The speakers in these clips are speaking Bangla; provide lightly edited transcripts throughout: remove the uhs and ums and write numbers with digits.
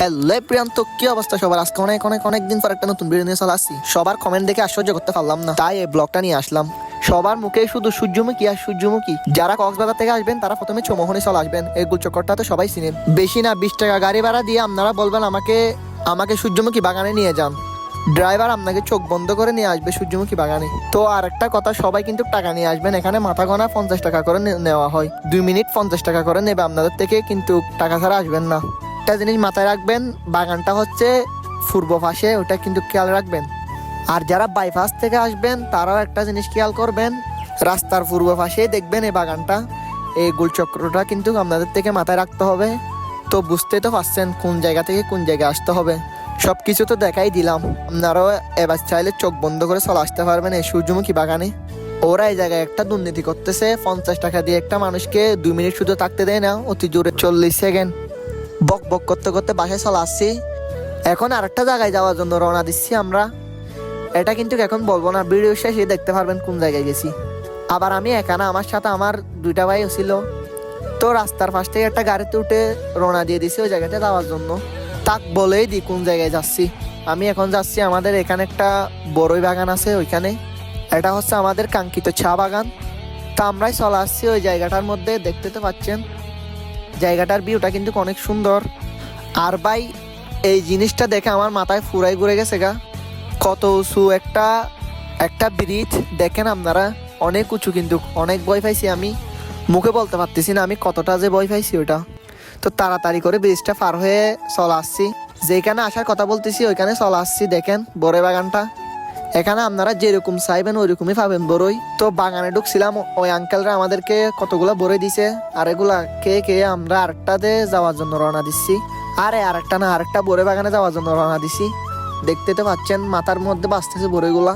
হ্যালো প্রিয়ান্ত, কি অবস্থা সবার? আজকে অনেক অনেক অনেক দিন পর একটা নতুন ভিডিও নিয়ে চলে আসছি। সবার কমেন্ট দেখে আশ্চর্য করতে পারলাম না, তাই এই ব্লগটা নিয়ে আসলাম। সবার মুখে শুধু সূর্যমুখী আর সূর্যমুখী। যারা কক্সবাজার থেকে আসবেন তারা প্রথমে চৌমোহনী চলে আসবেন। এই গুলচক্করটা তো সবাই চিনেন। বেশি না, 20 টাকা গাড়ি ভাড়া দিয়ে আপনারা বলবেন আমাকে সূর্যমুখী বাগানে নিয়ে যান। ড্রাইভার আপনাকে চোখ বন্ধ করে নিয়ে আসবে সূর্যমুখী বাগানে। তো আর একটা কথা, সবাই কিন্তু টাকা নিয়ে আসবেন। এখানে মাথা গোনা 50 টাকা করে নেওয়া হয়। 2 মিনিট 50 টাকা করে নেবে আপনাদের থেকে, কিন্তু টাকা ছাড়া আসবেন না। একটা জিনিস মাথায় রাখবেন, বাগানটা হচ্ছে পূর্ব পাশে, ওটা কিন্তু খেয়াল রাখবেন। আর যারা বাইপাস থেকে আসবেন তারাও একটা জিনিস খেয়াল করবেন, রাস্তার পূর্ব পাশে দেখবেন এই বাগানটা। এই গোলচক্রটা কিন্তু আপনাদের থেকে মাথায় রাখতে হবে। তো বুঝতে তো পারছেন কোন জায়গা থেকে কোন জায়গায় আসতে হবে। সব কিছু তো দেখাই দিলাম, আপনারাও এবার চাইলে চোখ বন্ধ করে চলে আসতে পারবেন এই সূর্যমুখী বাগানে। ওরা এই জায়গায় একটা দুর্নীতি করতেছে, 50 টাকা দিয়ে একটা মানুষকে 2 মিনিট শুধু থাকতে দেয় না, অতি জোরে 40 সেকেন্ড। বক বক করতে করতে বাসায় চলে আসছি। এখন আরেকটা জায়গায় যাওয়ার জন্য রওনা দিচ্ছি আমরা। এটা কিন্তু এখন বলবো না, ভিডিও শেষে দেখতে পারবেন কোন জায়গায় গেছি। আবার আমি একা না, আমার সাথে আমার 2টা ভাইও ছিল। তো রাস্তার পাশ থেকে একটা গাড়িতে উঠে রওনা দিয়ে দিছি ওই জায়গাটা যাওয়ার জন্য। তাক বলেই দি কোন জায়গায় যাচ্ছি। আমি এখন যাচ্ছি, আমাদের এখানে একটা বড়ই বাগান আছে ওইখানে। এটা হচ্ছে আমাদের কাঙ্ক্ষিত চা বাগান। তা আমরাই চলে আসছি ওই জায়গাটার মধ্যে। দেখতে তো পাচ্ছেন জায়গাটার ভিউটা কিন্তু অনেক সুন্দর। আর ভাই, এই জিনিসটা দেখে আমার মাথায় ফুরাই ঘুরে গেছে গা। কত উঁচু একটা ব্রিজ দেখেন আপনারা, অনেক উঁচু, কিন্তু অনেক ভয় পাইছি আমি। মুখে বলতে পারতেছি না আমি কতটা যে ভয় পাইছি ওটা। তো তাড়াতাড়ি করে ব্রিজটা পার হয়ে চলে আসছি। যেখানে আসার কথা বলতেছি ওইখানে চলে আসছি। দেখেন বড়ই বাগানটা, এখানে আপনারা যেরকম চাইবেন ওইরকমই পাবেন বড়ই। তো বাগানে ঢুকছিলাম, ওই আঙ্কেলরা আমাদেরকে কতগুলো বড়ই দিছে। আর এগুলা কে আমরা আরেকটাতে যাওয়ার জন্য রওনা দিচ্ছি। আরেকটা বড়ই বাগানে যাওয়ার জন্য রওনা দিছি। দেখতে তো পাচ্ছেন মাথার মধ্যে বাঁচতেছে বড়ইগুলা।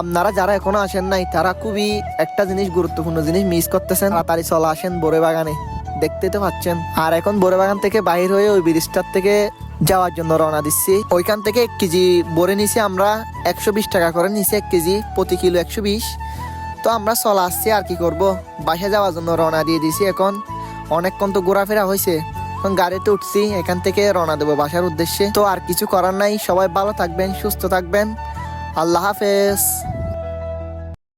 আপনারা যারা এখনো আসেন নাই তারা খুবই একটা জিনিস, গুরুত্বপূর্ণ জিনিস মিস করতেছেন। তাড়াতাড়ি চলে আসেন বড়ই বাগানে। দেখতে তো পাচ্ছেন। আর এখন বড়ই বাগান থেকে বাহির হয়ে ওই ব্রিজটার থেকে যাওয়ার জন্য রওনা দিচ্ছি। ওইখান থেকে 1 কেজি বড়ি নিছি আমরা, 120 টাকা করে নিছি 1 কেজি, প্রতি কিলো 120। তো আমরা চলে আসছি, আর কি করব, বাসায় যাওয়ার জন্য রওনা দিয়ে দিছি। এখন অনেকক্ষণ তো ঘোরাফেরা হয়েছে, এখন গাড়িতে উঠছি, এখান থেকে রওনা দেবো বাসার উদ্দেশ্যে। তো আর কিছু করার নাই, সবাই ভালো থাকবেন, সুস্থ থাকবেন। আল্লাহ হাফেজ।